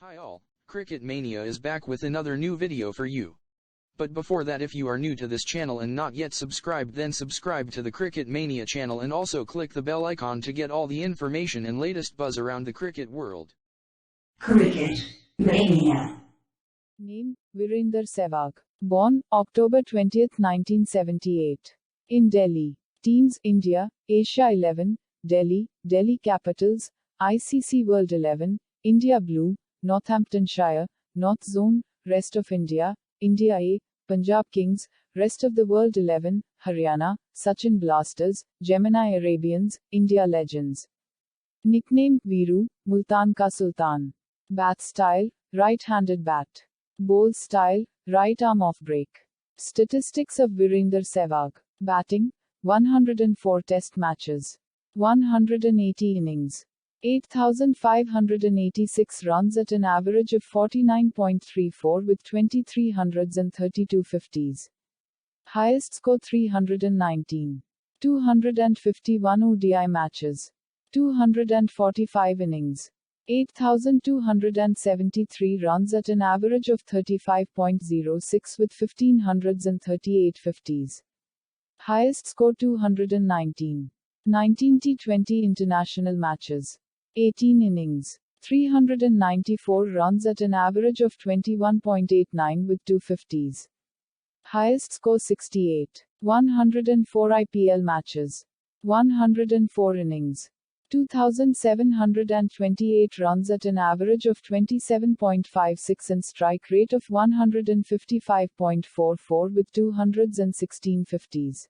Hi all, Cricket Mania is back with another new video for you. But before that, if you are new to this channel and not yet subscribed, then subscribe to the Cricket Mania channel and also click the bell icon to get all the information and latest buzz around the cricket world. Cricket Mania. Name: Virender Sehwag. Born October 20, 1978. In Delhi. Teams: India, Asia 11, Delhi, Delhi Capitals, ICC World 11, India Blue, Northamptonshire, North Zone, Rest of India, India A, Punjab Kings, Rest of the World 11, Haryana, Sachin Blasters, Gemini Arabians, India Legends. Nickname: Viru, Multan ka Sultan. Bat style: right-handed bat. Bowl style: right arm off break. Statistics of Virender Sehwag. Batting: 104 test matches. 180 innings. 8,586 runs at an average of 49.34 with 23 hundreds and 32 fifties. Highest score 319. 251 ODI matches. 245 innings. 8,273 runs at an average of 35.06 with 15 hundreds and 38 fifties. Highest score 219. 19 T20 international matches. 18 innings. 394 runs at an average of 21.89 with 2 fifties. Highest score 68. 104 IPL matches. 104 innings. 2,728 runs at an average of 27.56 and strike rate of 155.44 with 216 fifties.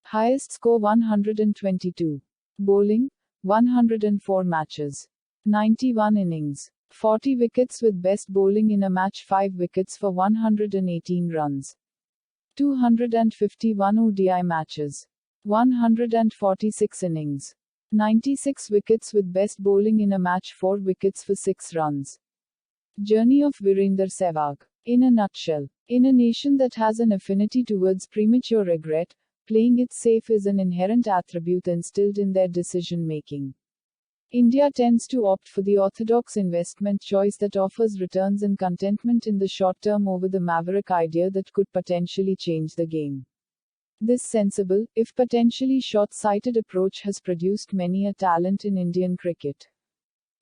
Highest score 122. Bowling: 104 matches. 91 innings. 40 wickets with best bowling in a match, 5 wickets for 118 runs. 251 ODI matches. 146 innings. 96 wickets with best bowling in a match, 4 wickets for 6 runs. Journey of Virender Sehwag. In a nutshell, in a nation that has an affinity towards premature regret, playing it safe is an inherent attribute instilled in their decision making. India tends to opt for the orthodox investment choice that offers returns and contentment in the short term over the maverick idea that could potentially change the game. This sensible, if potentially short-sighted approach has produced many a talent in Indian cricket.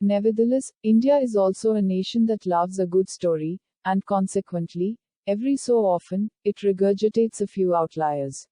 Nevertheless, India is also a nation that loves a good story, and consequently, every so often, it regurgitates a few outliers.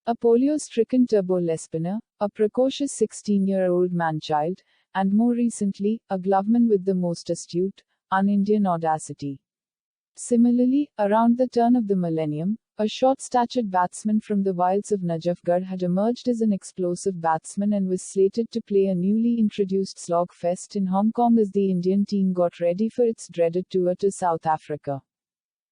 A polio-stricken turbo leg spinner, a precocious 16-year-old man-child, and more recently, a gloveman with the most astute, un-Indian audacity. Similarly, around the turn of the millennium, a short-statured batsman from the wilds of Najafgarh had emerged as an explosive batsman and was slated to play a newly introduced slogfest in Hong Kong as the Indian team got ready for its dreaded tour to South Africa.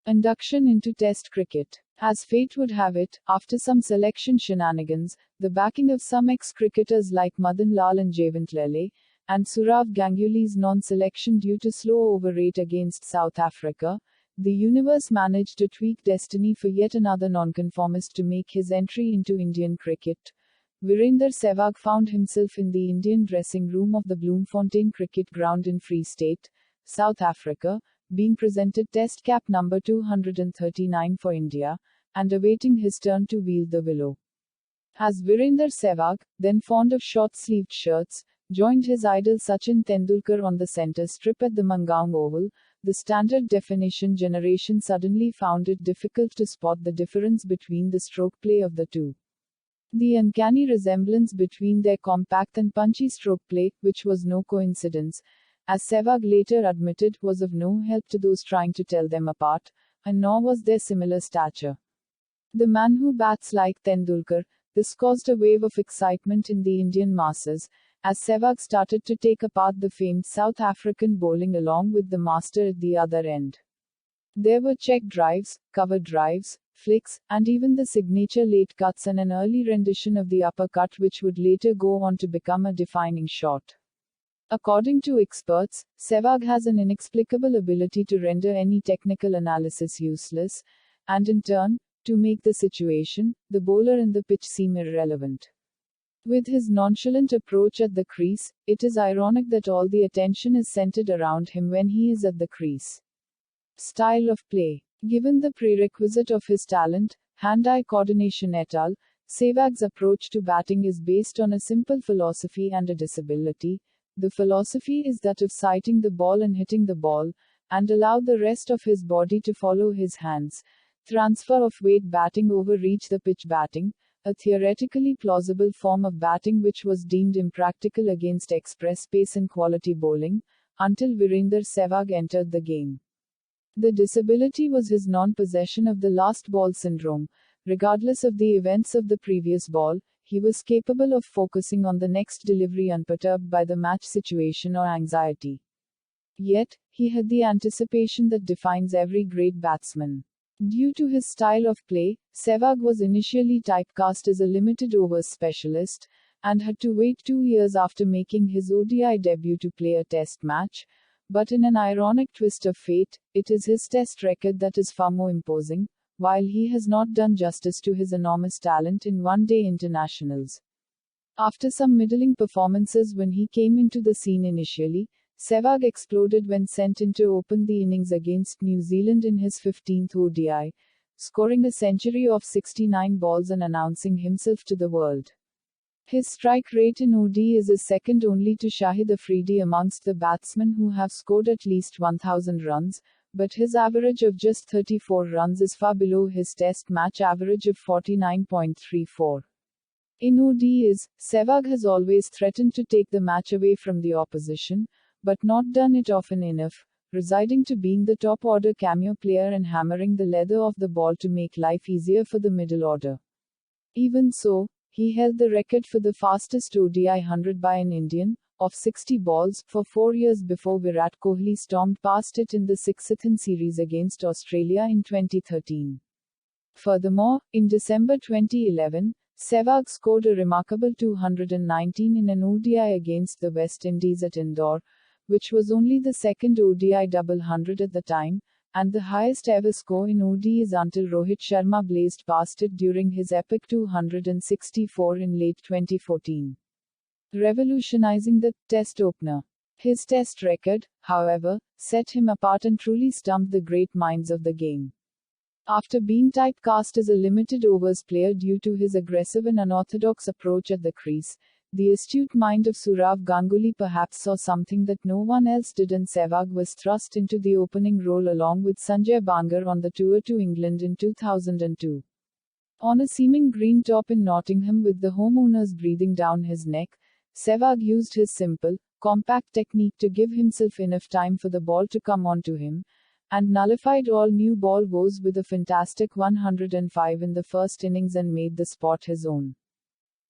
Induction into Test cricket. As fate would have it, after some selection shenanigans, the backing of some ex-cricketers like Madan Lal and Javant Lele, and Sourav Ganguly's non-selection due to slow over rate against South Africa, the universe managed to tweak destiny for yet another nonconformist to make his entry into Indian cricket. Virender Sehwag found himself in the Indian dressing room of the Bloemfontein Cricket Ground in Free State, South Africa, being presented Test cap number 239 for India, and awaiting his turn to wield the willow. As Virender Sehwag, then fond of short-sleeved shirts, joined his idol Sachin Tendulkar on the centre strip at the Mangaung Oval, the standard definition generation suddenly found it difficult to spot the difference between the stroke play of the two. The uncanny resemblance between their compact and punchy stroke play, which was no coincidence, as Sehwag later admitted, was of no help to those trying to tell them apart, and nor was their similar stature. The man who bats like Tendulkar, this caused a wave of excitement in the Indian masses, as Sehwag started to take apart the famed South African bowling along with the master at the other end. There were check drives, cover drives, flicks, and even the signature late cuts and an early rendition of the uppercut which would later go on to become a defining shot. According to experts, Sehwag has an inexplicable ability to render any technical analysis useless, and in turn, to make the situation, the bowler and the pitch seem irrelevant. With his nonchalant approach at the crease, it is ironic that all the attention is centered around him when he is at the crease. Style of play. Given the prerequisite of his talent, hand-eye coordination et al., Sehwag's approach to batting is based on a simple philosophy and a disability. The philosophy is that of sighting the ball and hitting the ball, and allow the rest of his body to follow his hands. Transfer of weight batting over reach the pitch batting, a theoretically plausible form of batting which was deemed impractical against express pace and quality bowling, until Virender Sehwag entered the game. The disability was his non-possession of the last ball syndrome. Regardless of the events of the previous ball, he was capable of focusing on the next delivery unperturbed by the match situation or anxiety. Yet, he had the anticipation that defines every great batsman. Due to his style of play, Sehwag was initially typecast as a limited overs specialist, and had to wait 2 years after making his ODI debut to play a test match. But in an ironic twist of fate, it is his test record that is far more imposing, while he has not done justice to his enormous talent in one-day internationals. After some middling performances when he came into the scene initially, Sehwag exploded when sent in to open the innings against New Zealand in his 15th ODI, scoring a century off 69 balls and announcing himself to the world. His strike rate in ODI is second only to Shahid Afridi amongst the batsmen who have scored at least 1,000 runs, but his average of just 34 runs is far below his test match average of 49.34. In ODIs, Sehwag has always threatened to take the match away from the opposition, but not done it often enough, residing to being the top-order cameo player and hammering the leather of the ball to make life easier for the middle order. Even so, he held the record for the fastest ODI 100 by an Indian, of 60 balls, for 4 years before Virat Kohli stormed past it in the Sixthan series against Australia in 2013. Furthermore, in December 2011, Sehwag scored a remarkable 219 in an ODI against the West Indies at Indore, which was only the second ODI double hundred at the time, and the highest ever score in ODIs until Rohit Sharma blazed past it during his epic 264 in late 2014. Revolutionizing the Test opener. His Test record, however, set him apart and truly stumped the great minds of the game. After being typecast as a limited overs player due to his aggressive and unorthodox approach at the crease, the astute mind of Sourav Ganguly perhaps saw something that no one else did, and Sehwag was thrust into the opening role along with Sanjay Bangar on the tour to England in 2002. On a seeming green top in Nottingham with the homeowners breathing down his neck, Sehwag used his simple, compact technique to give himself enough time for the ball to come onto him, and nullified all new ball woes with a fantastic 105 in the first innings and made the spot his own.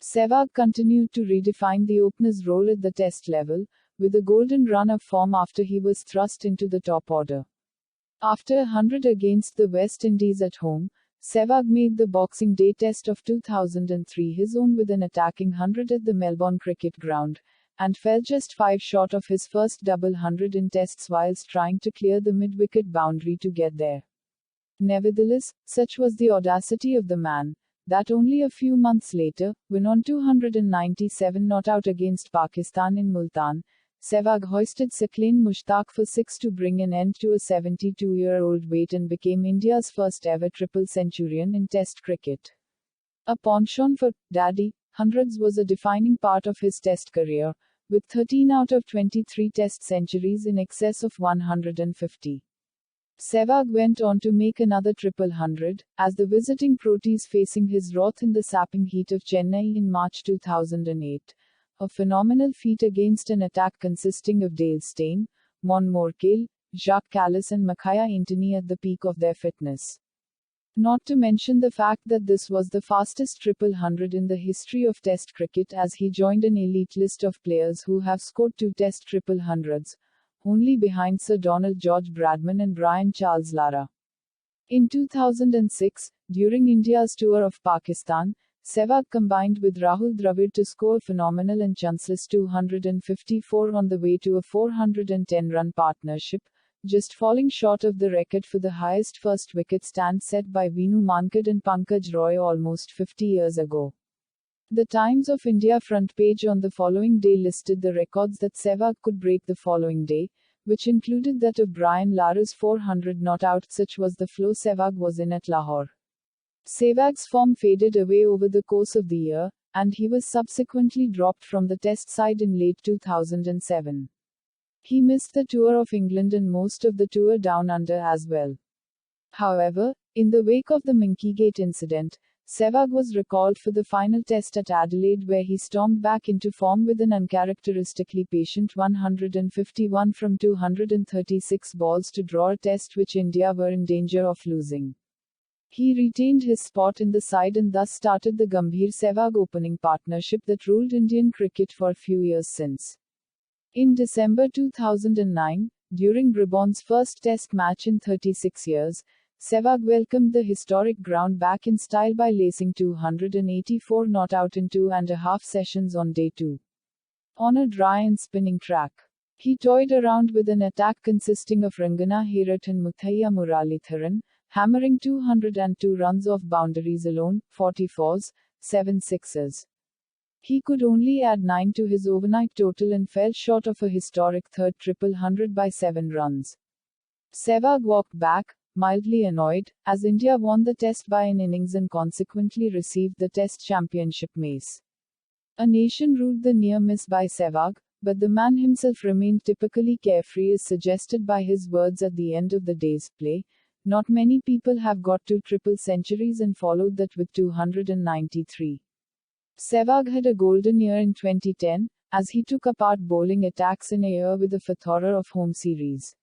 Sehwag continued to redefine the opener's role at the Test level, with a golden run of form after he was thrust into the top order. After 100 against the West Indies at home, Sehwag made the Boxing Day Test of 2003 his own with an attacking 100 at the Melbourne Cricket Ground, and fell just 5 short of his first double hundred in Tests whilst trying to clear the mid-wicket boundary to get there. Nevertheless, such was the audacity of the man, that only a few months later, when on 297 not out against Pakistan in Multan, Sehwag hoisted Sutlan Mushtaq for 6 to bring an end to a 72-year-old wait and became India's first ever triple centurion in Test cricket. A penchant for daddy hundreds was a defining part of his Test career, with 13 out of 23 Test centuries in excess of 150. Sehwag went on to make another triple hundred, as the visiting Proteas facing his wrath in the sapping heat of Chennai in March 2008. A phenomenal feat against an attack consisting of Dale Steyn, Mon Morkel, Jacques Kallis and Makhaya Antony at the peak of their fitness. Not to mention the fact that this was the fastest triple hundred in the history of Test cricket, as he joined an elite list of players who have scored 2 Test triple hundreds, only behind Sir Donald George Bradman and Brian Charles Lara. In 2006, during India's tour of Pakistan, Sehwag combined with Rahul Dravid to score phenomenal and chanceless 254 on the way to a 410-run partnership, just falling short of the record for the highest first wicket stand set by Vinu Mankad and Pankaj Roy almost 50 years ago. The Times of India front page on the following day listed the records that Sehwag could break the following day, which included that of Brian Lara's 400 not out. Such was the flow Sehwag was in at Lahore. Sehwag's form faded away over the course of the year, and he was subsequently dropped from the Test side in late 2007. He missed the Tour of England and most of the Tour Down Under as well. However, in the wake of the Minkeygate incident, Sehwag was recalled for the final Test at Adelaide, where he stormed back into form with an uncharacteristically patient 151 from 236 balls to draw a Test which India were in danger of losing. He retained his spot in the side and thus started the Gambhir-Sehwag opening partnership that ruled Indian cricket for a few years since. In December 2009, during Brabant's first Test match in 36 years, Sehwag welcomed the historic ground back in style by lacing 284 not out in 2.5 sessions on day 2. On a dry and spinning track, he toyed around with an attack consisting of Rangana Herat and Muthaiya Muralitharan, hammering 202 runs off boundaries alone, 44s, 7 sixes. He could only add 9 to his overnight total and fell short of a historic third triple hundred by 7 runs. Sehwag walked back, mildly annoyed, as India won the Test by an innings and consequently received the Test championship mace. A nation ruled the near miss by Sehwag, but the man himself remained typically carefree as suggested by his words at the end of the day's play. Not many people have got 2 triple centuries and followed that with 293. Sehwag had a golden year in 2010, as he took apart bowling attacks in a year with a plethora of home series.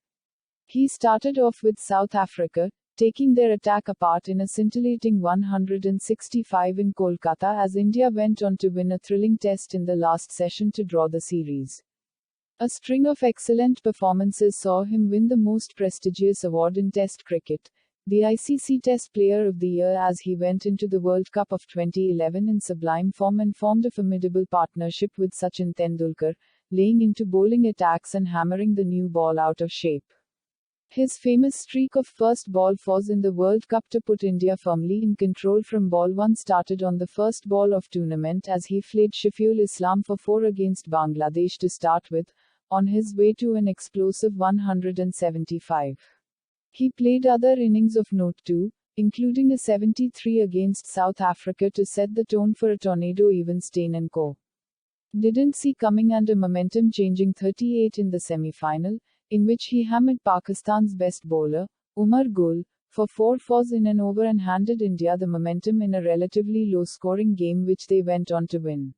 He started off with South Africa, taking their attack apart in a scintillating 165 in Kolkata as India went on to win a thrilling Test in the last session to draw the series. A string of excellent performances saw him win the most prestigious award in Test cricket, the ICC Test Player of the Year, as he went into the World Cup of 2011 in sublime form and formed a formidable partnership with Sachin Tendulkar, laying into bowling attacks and hammering the new ball out of shape. His famous streak of first ball fours in the World Cup to put India firmly in control from ball 1 started on the first ball of tournament as he flayed Shafiul Islam for 4 against Bangladesh to start with, on his way to an explosive 175. He played other innings of note too, including a 73 against South Africa to set the tone for a tornado even Steyn & Co. didn't see coming, and a momentum-changing 38 in the semi-final, in which he hammered Pakistan's best bowler, Umar Gul, for 4 fours in an over and handed India the momentum in a relatively low-scoring game which they went on to win.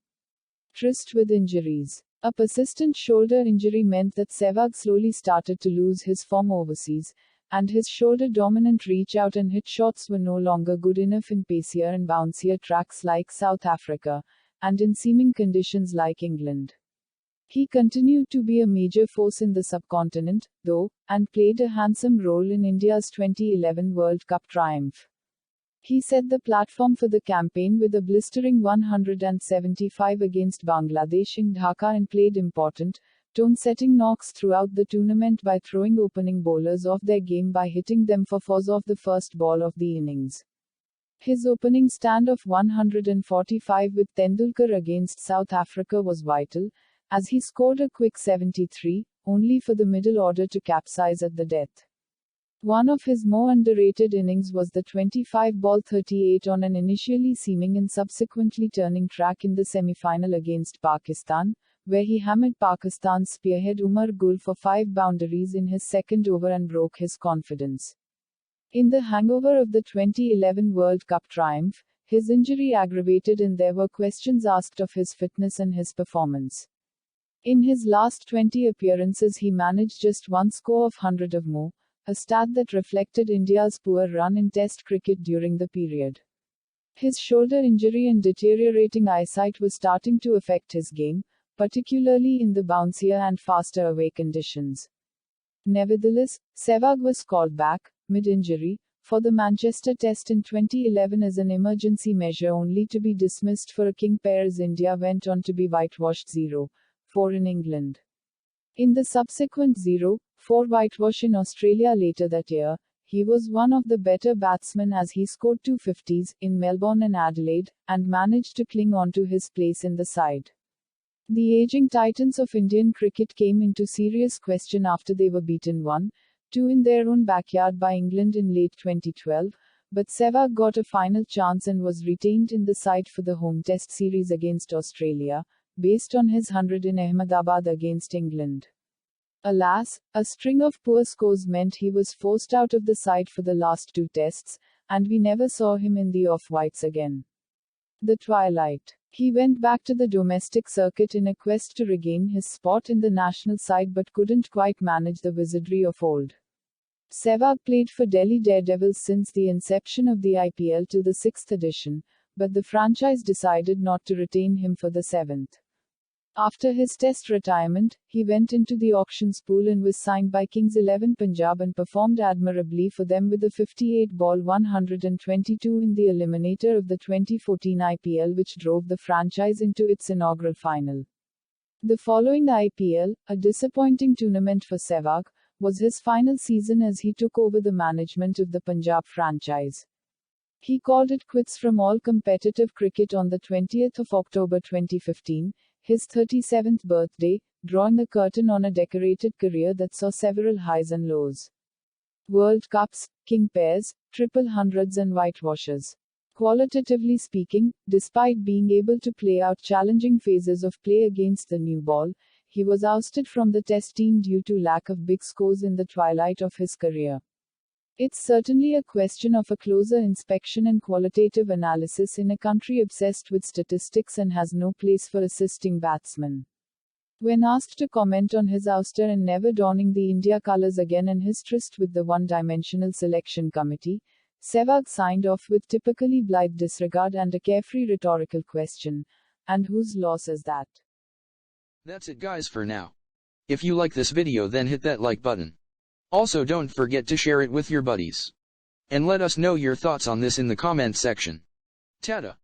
Tryst with injuries. A persistent shoulder injury meant that Sehwag slowly started to lose his form overseas, and his shoulder-dominant reach-out and hit shots were no longer good enough in pacier and bouncier tracks like South Africa, and in seaming conditions like England. He continued to be a major force in the subcontinent, though, and played a handsome role in India's 2011 World Cup triumph. He set the platform for the campaign with a blistering 175 against Bangladesh in Dhaka and played important, tone-setting knocks throughout the tournament by throwing opening bowlers off their game by hitting them for fours off the first ball of the innings. His opening stand of 145 with Tendulkar against South Africa was vital, as he scored a quick 73, only for the middle order to capsize at the death. One of his more underrated innings was the 25-ball 38 on an initially seaming and subsequently turning track in the semi-final against Pakistan, where he hammered Pakistan's spearhead Umar Gul for 5 boundaries in his second over and broke his confidence. In the hangover of the 2011 World Cup triumph, his injury aggravated and there were questions asked of his fitness and his performance. In his last 20 appearances he managed just 1 score of 100 or more, a stat that reflected India's poor run in Test cricket during the period. His shoulder injury and deteriorating eyesight was starting to affect his game, particularly in the bouncier and faster away conditions. Nevertheless, Sehwag was called back, mid-injury, for the Manchester Test in 2011 as an emergency measure, only to be dismissed for a king pair as India went on to be whitewashed 0-4 in England. In the subsequent 0-4 whitewash in Australia later that year, He was one of the better batsmen as he scored 250s in Melbourne and Adelaide, and managed to cling on to his place in the side. The aging titans of Indian cricket came into serious question after they were beaten 1-2 in their own backyard by England in late 2012, but Sehwag got a final chance and was retained in the side for the home test series against Australia, based on his 100 in Ahmedabad against England. Alas, a string of poor scores meant he was forced out of the side for the last 2 tests, and we never saw him in the off-whites again. The twilight. He went back to the domestic circuit in a quest to regain his spot in the national side but couldn't quite manage the wizardry of old. Sehwag played for Delhi Daredevils since the inception of the IPL till the 6th edition, but the franchise decided not to retain him for the 7th. After his test retirement, he went into the auctions pool and was signed by Kings 11 Punjab and performed admirably for them with a 58-ball 122 in the eliminator of the 2014 IPL, which drove the franchise into its inaugural final. The following IPL, a disappointing tournament for Sehwag, was his final season as he took over the management of the Punjab franchise. He called it quits from all competitive cricket on the 20th of October 2015, his 37th birthday, drawing a curtain on a decorated career that saw several highs and lows. World Cups, king pairs, triple hundreds and whitewashes. Qualitatively speaking, despite being able to play out challenging phases of play against the new ball, he was ousted from the test team due to lack of big scores in the twilight of his career. It's certainly a question of a closer inspection and qualitative analysis in a country obsessed with statistics and has no place for assisting batsmen. When asked to comment on his ouster and never donning the India colours again and his tryst with the one-dimensional selection committee, Sehwag signed off with typically blithe disregard and a carefree rhetorical question, and whose loss is that? That's it guys for now. If you like this video then hit that like button. Also don't forget to share it with your buddies. And let us know your thoughts on this in the comment section. Tada!